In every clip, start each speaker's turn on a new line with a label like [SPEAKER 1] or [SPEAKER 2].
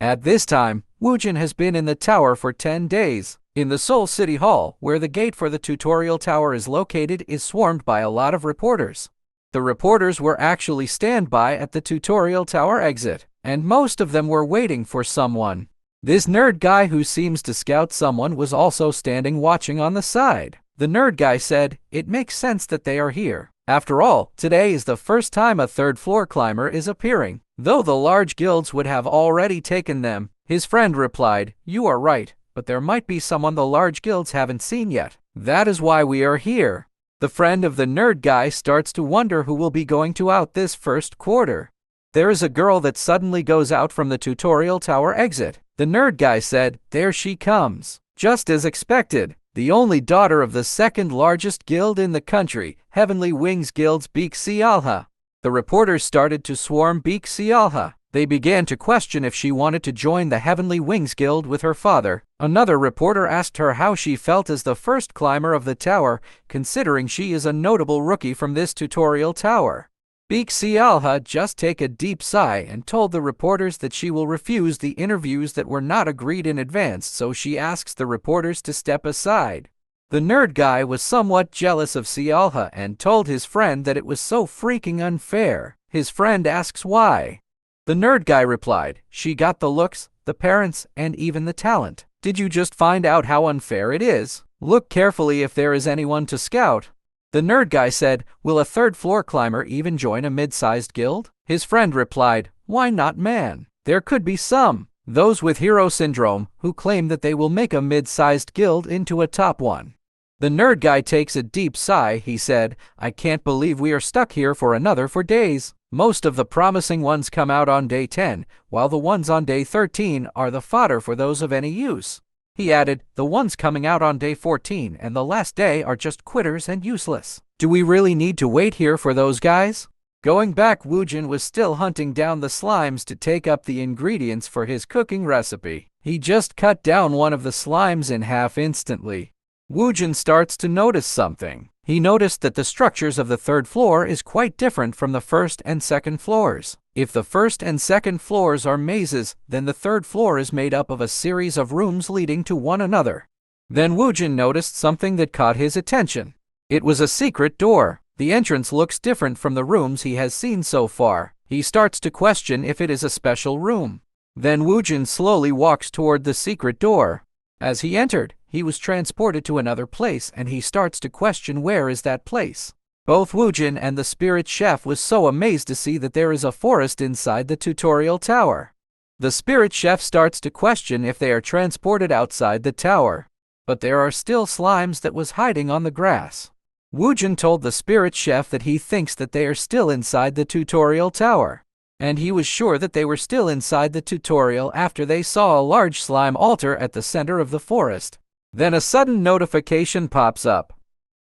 [SPEAKER 1] At this time, Woojin has been in the tower for 10 days. In the Seoul City Hall, where the gate for the tutorial tower is located, is swarmed by a lot of reporters. The reporters were actually standby at the tutorial tower exit, and most of them were waiting for someone. This nerd guy who seems to scout someone was also standing watching on the side. The nerd guy said, "It makes sense that they are here. After all, today is the first time a third-floor climber is appearing, though the large guilds would have already taken them." His friend replied, "You are right, but there might be someone the large guilds haven't seen yet. That is why we are here." The friend of the nerd guy starts to wonder who will be going to out this first quarter. There is a girl that suddenly goes out from the tutorial tower exit. The nerd guy said, "There she comes." Just as expected, the only daughter of the second largest guild in the country, Heavenly Wings Guild's Beek Sialha. The reporters started to swarm Beek Sialha. They began to question if she wanted to join the Heavenly Wings Guild with her father. Another reporter asked her how she felt as the first climber of the tower, considering she is a notable rookie from this tutorial tower. Beek Sialha just take a deep sigh and told the reporters that she will refuse the interviews that were not agreed in advance, so she asks the reporters to step aside. The nerd guy was somewhat jealous of Sialha and told his friend that it was so freaking unfair. His friend asks why. The nerd guy replied, "She got the looks, the parents, and even the talent. Did you just find out how unfair it is? Look carefully if there is anyone to scout." The nerd guy said, "Will a third-floor climber even join a mid-sized guild?" His friend replied, "Why not, man? There could be some. Those with hero syndrome who claim that they will make a mid-sized guild into a top one." The nerd guy takes a deep sigh. He said, "I can't believe we are stuck here for another 4 days. Most of the promising ones come out on day 10, while the ones on day 13 are the fodder for those of any use." He added, "The ones coming out on day 14 and the last day are just quitters and useless. Do we really need to wait here for those guys?" Going back, Woojin was still hunting down the slimes to take up the ingredients for his cooking recipe. He just cut down one of the slimes in half instantly. Woojin starts to notice something. He noticed that the structures of the third floor is quite different from the first and second floors. If the first and second floors are mazes, then the third floor is made up of a series of rooms leading to one another. Then Woojin noticed something that caught his attention. It was a secret door. The entrance looks different from the rooms he has seen so far. He starts to question if it is a special room. Then Woojin slowly walks toward the secret door. As he entered, he was transported to another place, and he starts to question where is that place. Both Woojin and the spirit chef was so amazed to see that there is a forest inside the tutorial tower. The spirit chef starts to question if they are transported outside the tower. But there are still slimes that was hiding on the grass. Woojin told the spirit chef that he thinks that they are still inside the tutorial tower. And he was sure that they were still inside the tutorial after they saw a large slime altar at the center of the forest. Then a sudden notification pops up.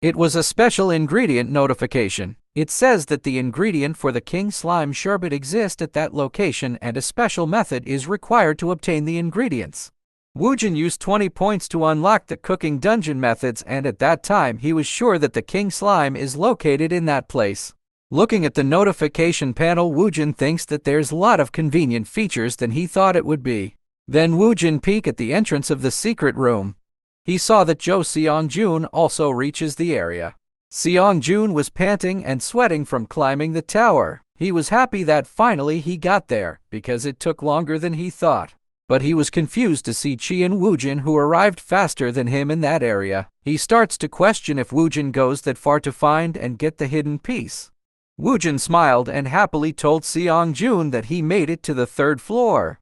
[SPEAKER 1] It was a special ingredient notification. It says that the ingredient for the king slime sherbet exists at that location and a special method is required to obtain the ingredients. Woojin used 20 points to unlock the cooking dungeon methods, and at that time he was sure that the king slime is located in that place. Looking at the notification panel, Woojin thinks that there's a lot of convenient features than he thought it would be. Then Woojin peeked at the entrance of the secret room. He saw that Jo Seong-jun also reaches the area. Seong-jun was panting and sweating from climbing the tower. He was happy that finally he got there, because it took longer than he thought. But he was confused to see Cheon Woojin, who arrived faster than him in that area. He starts to question if Woojin goes that far to find and get the hidden piece. Woojin smiled and happily told Seong-jun that he made it to the third floor.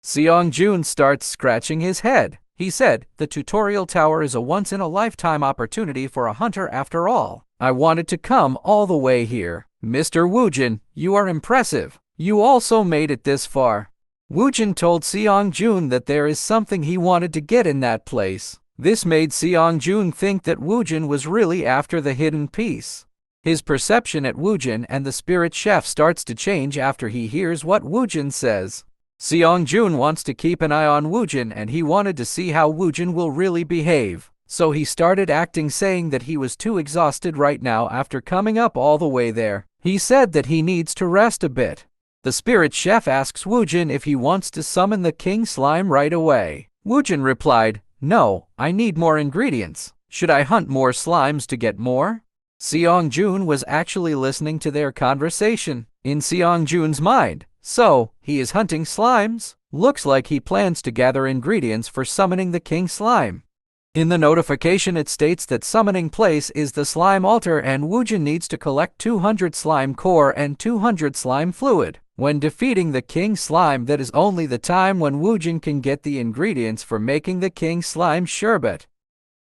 [SPEAKER 1] Seong-jun starts scratching his head. He said, "The tutorial tower is a once-in-a-lifetime opportunity for a hunter after all. I wanted to come all the way here. Mr. Woojin, you are impressive. You also made it this far." Woojin told Seong-jun that there is something he wanted to get in that place. This made Seong-jun think that Woojin was really after the hidden piece. His perception at Woojin and the spirit chef starts to change after he hears what Woojin says. Seong-jun wants to keep an eye on Woojin, and he wanted to see how Woojin will really behave. So he started acting, saying that he was too exhausted right now after coming up all the way there. He said that he needs to rest a bit. The spirit chef asks Woojin if he wants to summon the king slime right away. Woojin replied, "No, I need more ingredients. Should I hunt more slimes to get more?" Seong-jun was actually listening to their conversation. In Seong-jun's mind, so, he is hunting slimes? Looks like he plans to gather ingredients for summoning the king slime. In the notification it states that summoning place is the slime altar and Woojin needs to collect 200 slime core and 200 slime fluid. When defeating the king slime, that is only the time when Woojin can get the ingredients for making the king slime sherbet.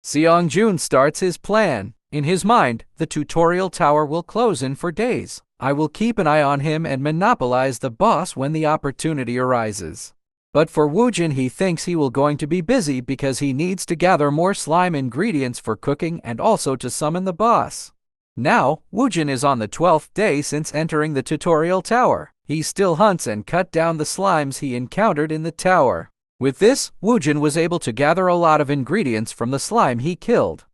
[SPEAKER 1] Seong-jun starts his plan. In his mind, the tutorial tower will close in for days. I will keep an eye on him and monopolize the boss when the opportunity arises. But for Woojin, he thinks he will going to be busy because he needs to gather more slime ingredients for cooking and also to summon the boss. Now, Woojin is on the 12th day since entering the tutorial tower. He still hunts and cut down the slimes he encountered in the tower. With this, Woojin was able to gather a lot of ingredients from the slime he killed.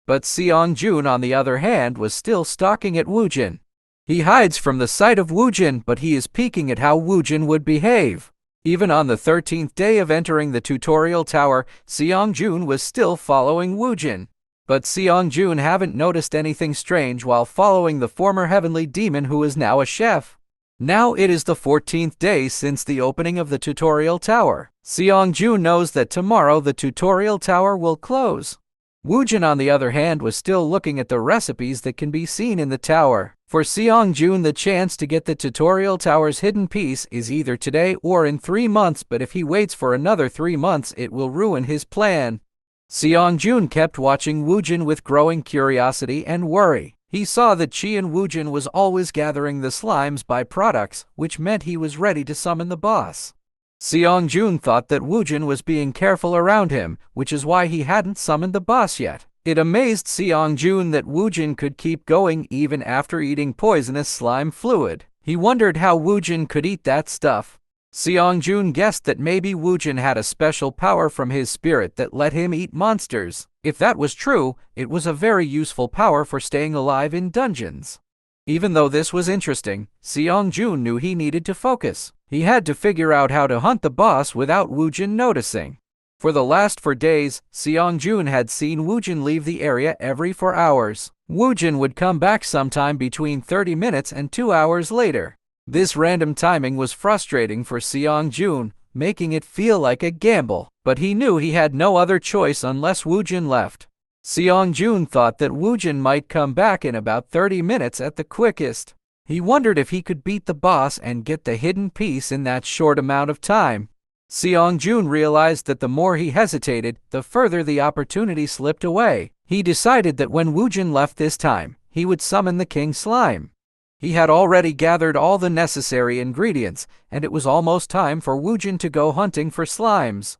[SPEAKER 1] But Seong-jun, on the other hand, was still stalking at Woojin. He hides from the sight of Woojin, but he is peeking at how Woojin would behave. Even on the 13th day of entering the tutorial tower, Seong-jun was still following Woojin. But Seong-jun haven't noticed anything strange while following the former heavenly demon who is now a chef. Now it is the 14th day since the opening of the tutorial tower. Seong-jun knows that tomorrow the tutorial tower will close. Woojin, on the other hand, was still looking at the recipes that can be seen in the tower. For Seong-jun, the chance to get the tutorial tower's hidden piece is either today or in 3 months, but if he waits for another 3 months, it will ruin his plan. Seong-jun kept watching Woojin with growing curiosity and worry. He saw that Cheon Woojin was always gathering the slime's byproducts, which meant he was ready to summon the boss. Seong-jun thought that Woojin was being careful around him, which is why he hadn't summoned the boss yet. It amazed Seong-jun that Woojin could keep going even after eating poisonous slime fluid. He wondered how Woojin could eat that stuff. Seong-jun guessed that maybe Woojin had a special power from his spirit that let him eat monsters. If that was true, it was a very useful power for staying alive in dungeons. Even though this was interesting, Seong-jun knew he needed to focus. He had to figure out how to hunt the boss without Woojin noticing. For the last 4 days, Seong-jun had seen Woojin leave the area every 4 hours. Woojin would come back sometime between 30 minutes and 2 hours later. This random timing was frustrating for Seong-jun, making it feel like a gamble, but he knew he had no other choice unless Woojin left. Seong-jun thought that Woojin might come back in about 30 minutes at the quickest. He wondered if he could beat the boss and get the hidden piece in that short amount of time. Seong-jun realized that the more he hesitated, the further the opportunity slipped away. He decided that when Woojin left this time, he would summon the king slime. He had already gathered all the necessary ingredients, and it was almost time for Woojin to go hunting for slimes.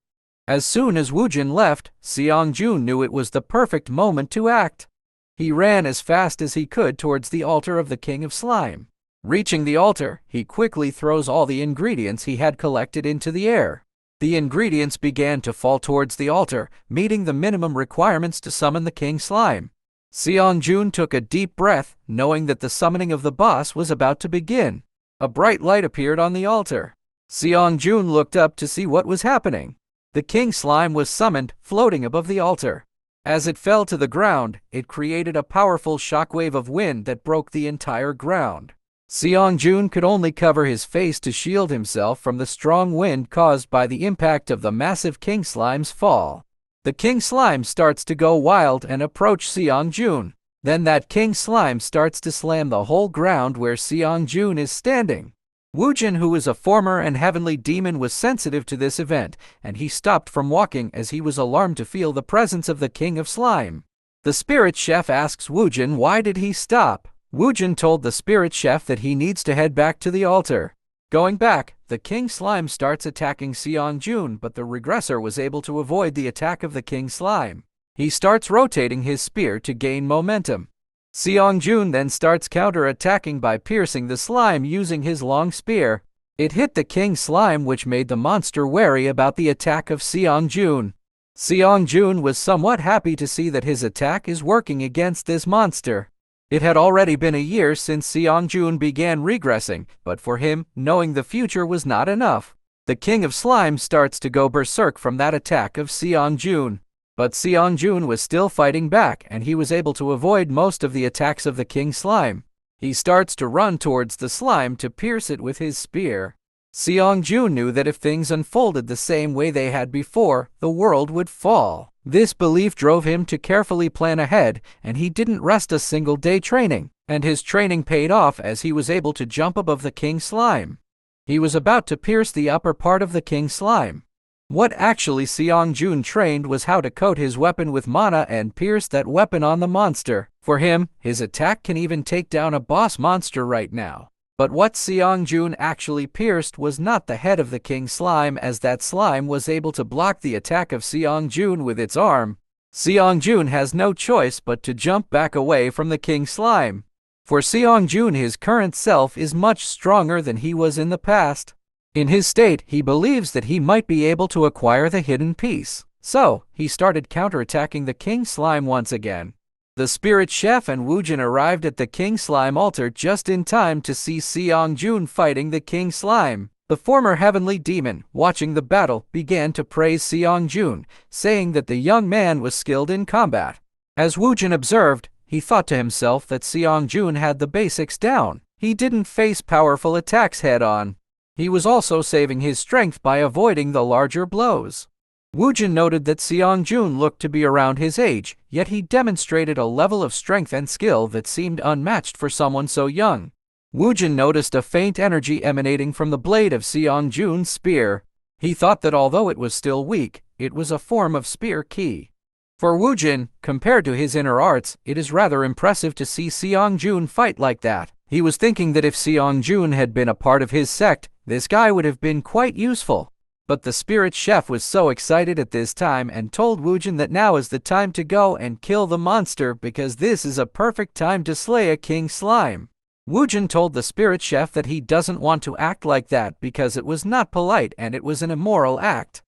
[SPEAKER 1] As soon as Woojin left, Seong-jun knew it was the perfect moment to act. He ran as fast as he could towards the altar of the King of Slime. Reaching the altar, he quickly throws all the ingredients he had collected into the air. The ingredients began to fall towards the altar, meeting the minimum requirements to summon the King Slime. Seong-jun took a deep breath, knowing that the summoning of the boss was about to begin. A bright light appeared on the altar. Seong-jun looked up to see what was happening. The king slime was summoned, floating above the altar. As it fell to the ground, it created a powerful shockwave of wind that broke the entire ground. Seong-jun could only cover his face to shield himself from the strong wind caused by the impact of the massive king slime's fall. The king slime starts to go wild and approach Seong-jun. Then that king slime starts to slam the whole ground where Seong-jun is standing. Woojin, who is a former and heavenly demon, was sensitive to this event, and he stopped from walking as he was alarmed to feel the presence of the king of slime. The spirit chef asks Woojin why did he stop. Woojin told the spirit chef that he needs to head back to the altar. Going back, the king slime starts attacking Seong-jun, but the regressor was able to avoid the attack of the king slime. He starts rotating his spear to gain momentum. Seong-jun then starts counter-attacking by piercing the slime using his long spear. It hit the king slime, which made the monster wary about the attack of Seong-jun. Seong-jun was somewhat happy to see that his attack is working against this monster. It had already been a year since Seong-jun began regressing, but for him, knowing the future was not enough. The King of Slime starts to go berserk from that attack of Seong-jun. But Seong-jun was still fighting back, and he was able to avoid most of the attacks of the King Slime. He starts to run towards the slime to pierce it with his spear. Seong-jun knew that if things unfolded the same way they had before, the world would fall. This belief drove him to carefully plan ahead, and he didn't rest a single day training. And his training paid off as he was able to jump above the King Slime. He was about to pierce the upper part of the King Slime. What actually Seong-jun trained was how to coat his weapon with mana and pierce that weapon on the monster. For him, his attack can even take down a boss monster right now. But what Seong-jun actually pierced was not the head of the King Slime, as that slime was able to block the attack of Seong-jun with its arm. Seong-jun has no choice but to jump back away from the King Slime. For Seong-jun, his current self is much stronger than he was in the past. In his state, he believes that he might be able to acquire the hidden piece. So, he started counterattacking the King Slime once again. The spirit chef and Woojin arrived at the King Slime altar just in time to see Seong-jun fighting the King Slime. The former heavenly demon, watching the battle, began to praise Seong-jun, saying that the young man was skilled in combat. As Woojin observed, he thought to himself that Seong-jun had the basics down. He didn't face powerful attacks head-on. He was also saving his strength by avoiding the larger blows. Woojin noted that Seong-jun looked to be around his age, yet he demonstrated a level of strength and skill that seemed unmatched for someone so young. Woojin noticed a faint energy emanating from the blade of Seong-jun's spear. He thought that although it was still weak, it was a form of spear ki. For Woojin, compared to his inner arts, it is rather impressive to see Seong-jun fight like that. He was thinking that if Seong-jun had been a part of his sect, this guy would have been quite useful. But the spirit chef was so excited at this time and told Woojin that now is the time to go and kill the monster because this is a perfect time to slay a King Slime. Woojin told the spirit chef that he doesn't want to act like that because it was not polite and it was an immoral act.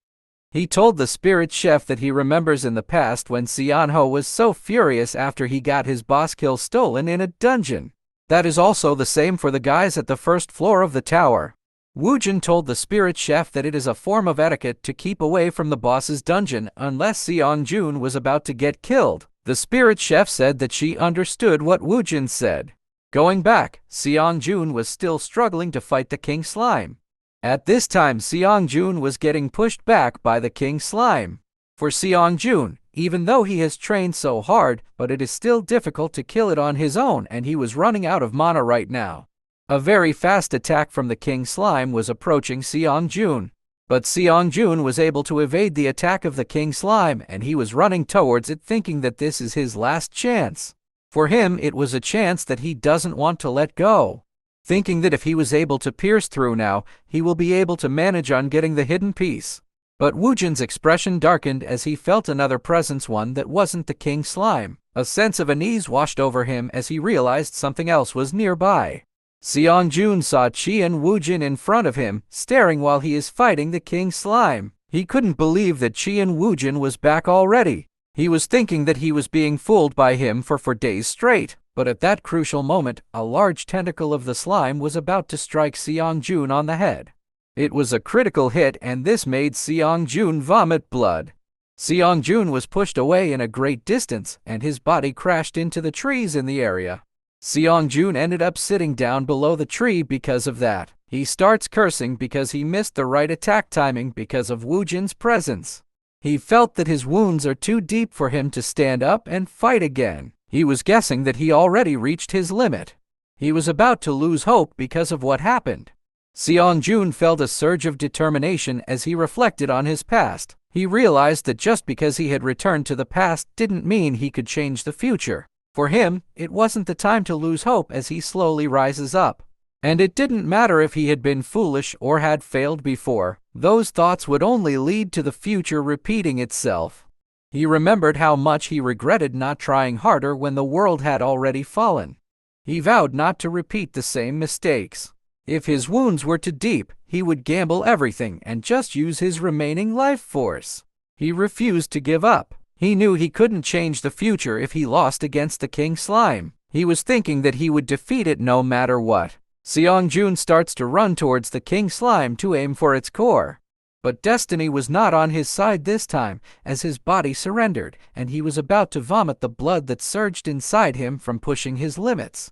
[SPEAKER 1] He told the spirit chef that he remembers in the past when Seonho was so furious after he got his boss kill stolen in a dungeon. That is also the same for the guys at the first floor of the tower. Woojin told the spirit chef that it is a form of etiquette to keep away from the boss's dungeon unless Seong-jun was about to get killed. The spirit chef said that she understood what Woojin said. Going back, Seong-jun was still struggling to fight the King Slime. At this time, Seong-jun was getting pushed back by the King Slime. For Seong-jun, even though he has trained so hard, but it is still difficult to kill it on his own, and he was running out of mana right now. A very fast attack from the King Slime was approaching Seong-jun. But Seong-jun was able to evade the attack of the King Slime, and he was running towards it thinking that this is his last chance. For him, it was a chance that he doesn't want to let go. Thinking that if he was able to pierce through now, he will be able to manage on getting the hidden piece. But Woojin's expression darkened as he felt another presence, one that wasn't the King Slime. A sense of unease washed over him as he realized something else was nearby. Seong-jun saw Cheon Woojin in front of him, staring while he is fighting the King Slime. He couldn't believe that Cheon Woojin was back already. He was thinking that he was being fooled by him for days straight. But at that crucial moment, a large tentacle of the slime was about to strike Seong-jun on the head. It was a critical hit, and this made Seong-jun vomit blood. Seong-jun was pushed away in a great distance, and his body crashed into the trees in the area. Seong-jun ended up sitting down below the tree because of that. He starts cursing because he missed the right attack timing because of Woojin's presence. He felt that his wounds are too deep for him to stand up and fight again. He was guessing that he already reached his limit. He was about to lose hope because of what happened. Seong-jun felt a surge of determination as he reflected on his past. He realized that just because he had returned to the past didn't mean he could change the future. For him, it wasn't the time to lose hope as he slowly rises up. And it didn't matter if he had been foolish or had failed before. Those thoughts would only lead to the future repeating itself. He remembered how much he regretted not trying harder when the world had already fallen. He vowed not to repeat the same mistakes. If his wounds were too deep, he would gamble everything and just use his remaining life force. He refused to give up. He knew he couldn't change the future if he lost against the King Slime. He was thinking that he would defeat it no matter what. Cheon Woojin starts to run towards the king slime to aim for its core. But destiny was not on his side this time, as his body surrendered, and he was about to vomit the blood that surged inside him from pushing his limits.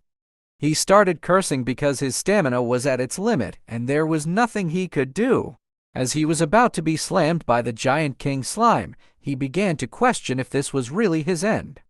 [SPEAKER 1] He started cursing because his stamina was at its limit, and there was nothing he could do. As he was about to be slammed by the giant king slime, he began to question if this was really his end.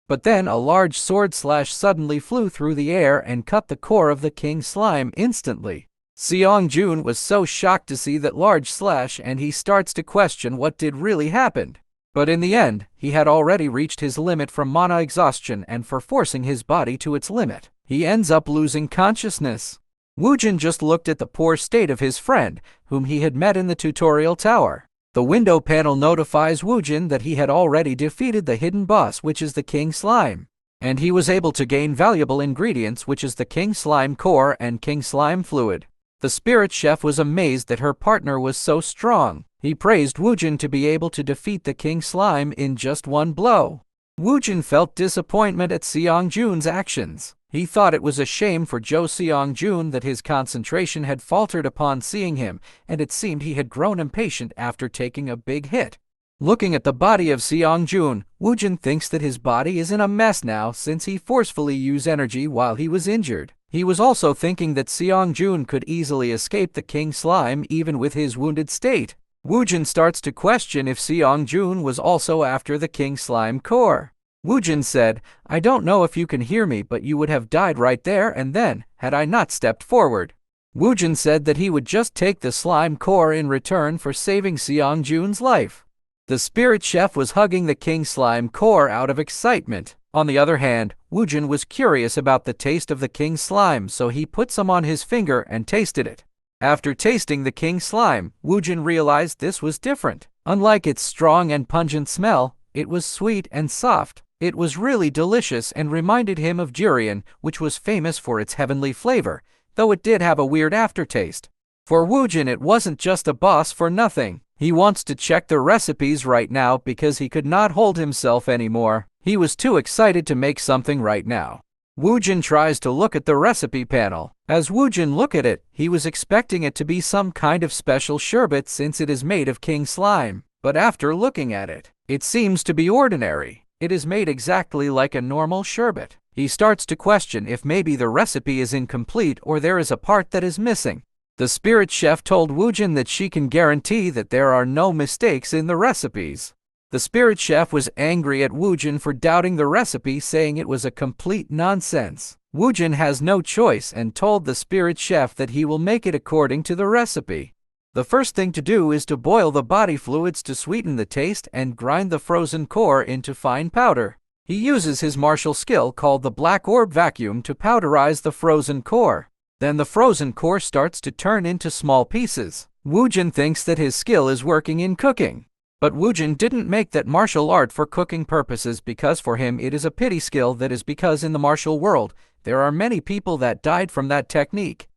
[SPEAKER 1] But then a large sword slash suddenly flew through the air and cut the core of the king slime instantly. Cheon Woojin was so shocked to see that large slash, and he starts to question what did really happen. But in the end, he had already reached his limit from mana exhaustion, and for forcing his body to its limit, he ends up losing consciousness. Woojin just looked at the poor state of his friend, whom he had met in the tutorial tower. The window panel notifies Woojin that he had already defeated the hidden boss, which is the king slime. And he was able to gain valuable ingredients, which is the king slime core and king slime fluid. The spirit chef was amazed that her partner was so strong. He praised Woojin to be able to defeat the king slime in just one blow. Woojin felt disappointment at Cheon Woojin's actions. He thought it was a shame for Cheon Woojin that his concentration had faltered upon seeing him, and it seemed he had grown impatient after taking a big hit. Looking at the body of Cheon Woojin, Woojin thinks that his body is in a mess now since he forcefully used energy while he was injured. He was also thinking that Cheon Woojin could easily escape the king slime even with his wounded state. Woojin starts to question if Cheon Woojin was also after the king slime core. Woojin said, "I don't know if you can hear me, but you would have died right there and then, had I not stepped forward." Woojin said that he would just take the slime core in return for saving Cheon Woojin's life. The spirit chef was hugging the king slime core out of excitement. On the other hand, Woojin was curious about the taste of the king slime, so he put some on his finger and tasted it. After tasting the king slime, Woojin realized this was different. Unlike its strong and pungent smell, it was sweet and soft. It was really delicious and reminded him of durian, which was famous for its heavenly flavor, though it did have a weird aftertaste. For Woojin, it wasn't just a boss for nothing. He wants to check the recipes right now because he could not hold himself anymore. He was too excited to make something right now. Woojin tries to look at the recipe panel. As Woojin looked at it, he was expecting it to be some kind of special sherbet since it is made of king slime. But after looking at it, it seems to be ordinary. It is made exactly like a normal sherbet. He starts to question if maybe the recipe is incomplete or there is a part that is missing. The spirit chef told Woojin that she can guarantee that there are no mistakes in the recipes. The spirit chef was angry at Woojin for doubting the recipe, saying it was a complete nonsense. Woojin has no choice and told the spirit chef that he will make it according to the recipe. The first thing to do is to boil the body fluids to sweeten the taste and grind the frozen core into fine powder. He uses his martial skill called the Black Orb Vacuum to powderize the frozen core. Then the frozen core starts to turn into small pieces. Woojin thinks that his skill is working in cooking. But Woojin didn't make that martial art for cooking purposes because for him it is a pity skill, that is because in the martial world there are many people that died from that technique.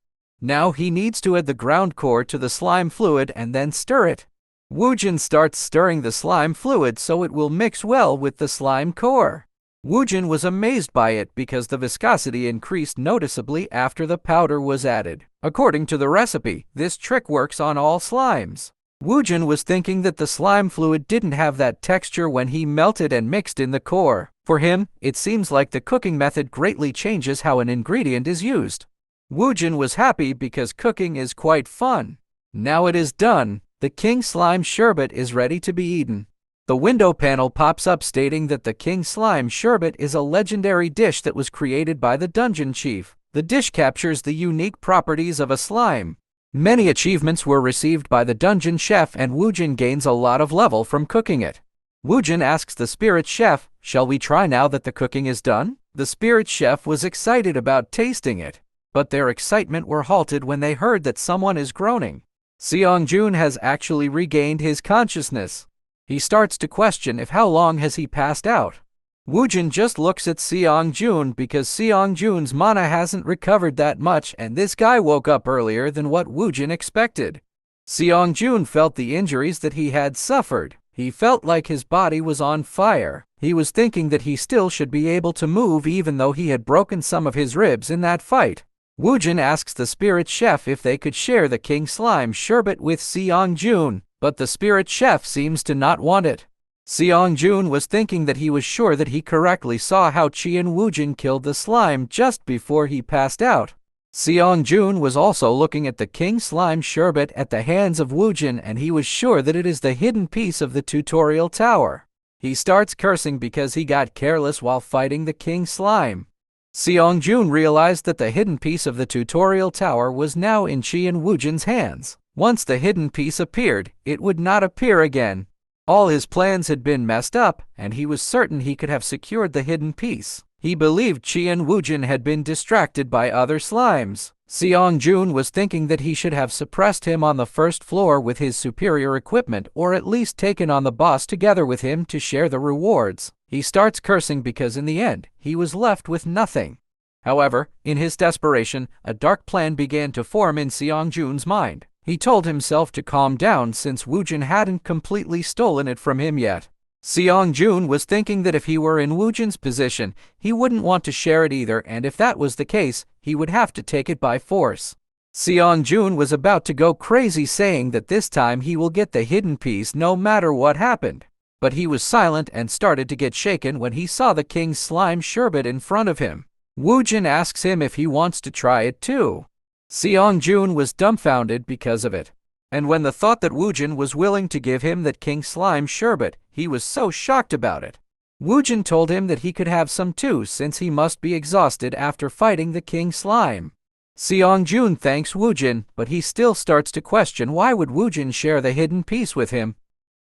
[SPEAKER 1] Now he needs to add the ground core to the slime fluid and then stir it. Woojin starts stirring the slime fluid so it will mix well with the slime core. Woojin was amazed by it because the viscosity increased noticeably after the powder was added. According to the recipe, this trick works on all slimes. Woojin was thinking that the slime fluid didn't have that texture when he melted and mixed in the core. For him, it seems like the cooking method greatly changes how an ingredient is used. Woojin was happy because cooking is quite fun. Now it is done. The king slime sherbet is ready to be eaten. The window panel pops up stating that the king slime sherbet is a legendary dish that was created by the dungeon chief. The dish captures the unique properties of a slime. Many achievements were received by the dungeon chef, and Woojin gains a lot of level from cooking it. Woojin asks the spirit chef, "Shall we try now that the cooking is done?" The spirit chef was excited about tasting it, but their excitement were halted when they heard that someone is groaning. Cheon Woojin has actually regained his consciousness. He starts to question if how long has he passed out. Woojin just looks at Cheon Woojin because Cheon Woojin's mana hasn't recovered that much, and this guy woke up earlier than what Woojin expected. Cheon Woojin felt the injuries that he had suffered. He felt like his body was on fire. He was thinking that he still should be able to move even though he had broken some of his ribs in that fight. Woojin asks the spirit chef if they could share the king slime sherbet with Seong-jun, but the spirit chef seems to not want it. Seong-jun was thinking that he was sure that he correctly saw how Cheon Woojin killed the slime just before he passed out. Seong-jun was also looking at the king slime sherbet at the hands of Woojin, and he was sure that it is the hidden piece of the tutorial tower. He starts cursing because he got careless while fighting the king slime. Seong-jun realized that the hidden piece of the tutorial tower was now in Cheon Woojin's hands. Once the hidden piece appeared, it would not appear again. All his plans had been messed up, and he was certain he could have secured the hidden piece. He believed Cheon Woojin had been distracted by other slimes. Seong-jun was thinking that he should have suppressed him on the first floor with his superior equipment, or at least taken on the boss together with him to share the rewards. He starts cursing because in the end, he was left with nothing. However, in his desperation, a dark plan began to form in Seong-jun's mind. He told himself to calm down since Woojin hadn't completely stolen it from him yet. Seong-jun was thinking that if he were in Woojin's position, he wouldn't want to share it either, and if that was the case, he would have to take it by force. Seong-jun was about to go crazy saying that this time he will get the hidden piece no matter what happened. But he was silent and started to get shaken when he saw the king's slime sherbet in front of him. Woojin asks him if he wants to try it too. Seong-jun was dumbfounded because of it. And when the thought that Woojin was willing to give him that king slime sherbet, he was so shocked about it. Woojin told him that he could have some too since he must be exhausted after fighting the king slime. Seong-jun thanks Woojin, but he still starts to question why would Woojin share the hidden piece with him.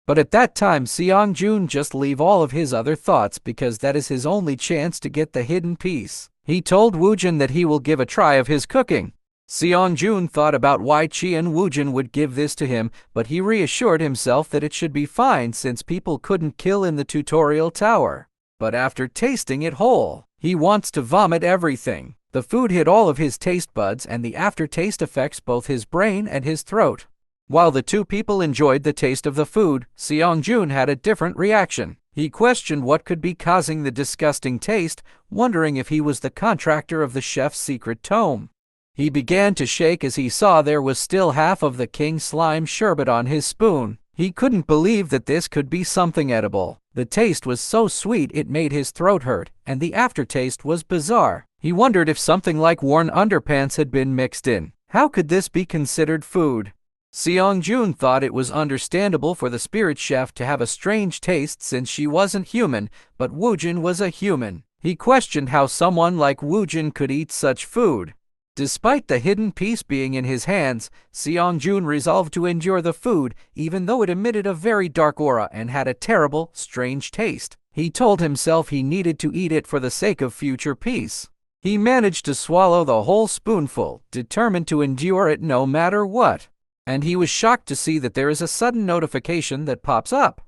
[SPEAKER 1] But at that time Seong-jun just leave all of his other thoughts because that is his only chance to get the hidden piece. He told Woojin that he will give a try of his cooking. Seong-jun thought about why Cheon Woojin would give this to him, but he reassured himself that it should be fine since people couldn't kill in the tutorial tower. But after tasting it whole, he wants to vomit everything. The food hit all of his taste buds and the aftertaste affects both his brain and his throat. While the two people enjoyed the taste of the food, Seong-jun had a different reaction. He questioned what could be causing the disgusting taste, wondering if he was the contractor of the chef's secret tome. He began to shake as he saw there was still half of the king slime sherbet on his spoon. He couldn't believe that this could be something edible. The taste was so sweet it made his throat hurt, and the aftertaste was bizarre. He wondered if something like worn underpants had been mixed in. How could this be considered food? Seong-jun thought it was understandable for the spirit chef to have a strange taste since she wasn't human, but Woojin was a human. He questioned how someone like Woojin could eat such food. Despite the hidden piece being in his hands, Seong-jun resolved to endure the food, even though it emitted a very dark aura and had a terrible, strange taste. He told himself he needed to eat it for the sake of future peace. He managed to swallow the whole spoonful, determined to endure it no matter what. And he was shocked to see that there is a sudden notification that pops up.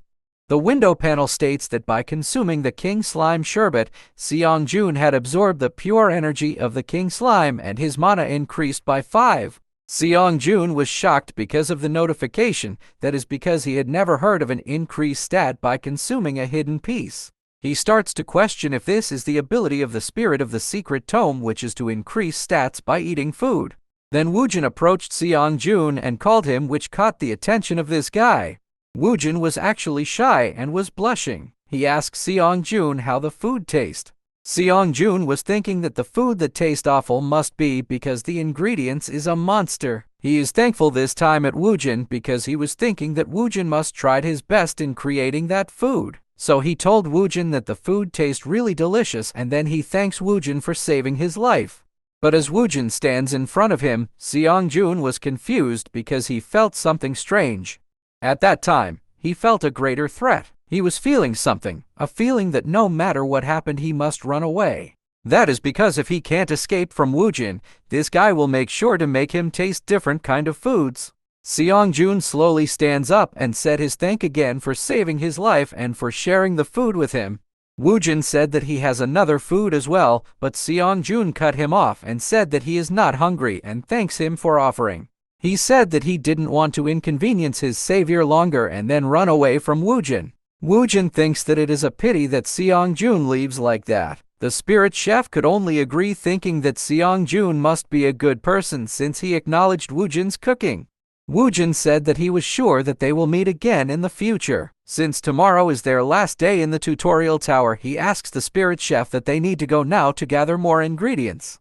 [SPEAKER 1] The window panel states that by consuming the king slime sherbet, Seong-jun had absorbed the pure energy of the king slime and his mana increased by 5. Seong-jun was shocked because of the notification, that is because he had never heard of an increased stat by consuming a hidden piece. He starts to question if this is the ability of the spirit of the secret tome, which is to increase stats by eating food. Then Woojin approached Seong-jun and called him, which caught the attention of this guy. Woojin was actually shy and was blushing. He asked Seong-jun how the food tastes. Seong-jun was thinking that the food that tastes awful must be because the ingredients is a monster. He is thankful this time at Woojin because he was thinking that Woojin must tried his best in creating that food. So he told Woojin that the food tastes really delicious and then he thanks Woojin for saving his life. But as Woojin stands in front of him, Seong-jun was confused because he felt something strange. At that time, he felt a greater threat. He was feeling something, a feeling that no matter what happened he must run away. That is because if he can't escape from Woojin, this guy will make sure to make him taste different kind of foods. Seong-jun slowly stands up and said his thank again for saving his life and for sharing the food with him. Woojin said that he has another food as well, but Seong-jun cut him off and said that he is not hungry and thanks him for offering. He said that he didn't want to inconvenience his savior longer and then run away from Woojin. Woojin thinks that it is a pity that Seong-jun leaves like that. The spirit chef could only agree, thinking that Seong-jun must be a good person since he acknowledged Woojin's cooking. Woojin said that he was sure that they will meet again in the future. Since tomorrow is their last day in the tutorial tower, he asks the spirit chef that they need to go now to gather more ingredients.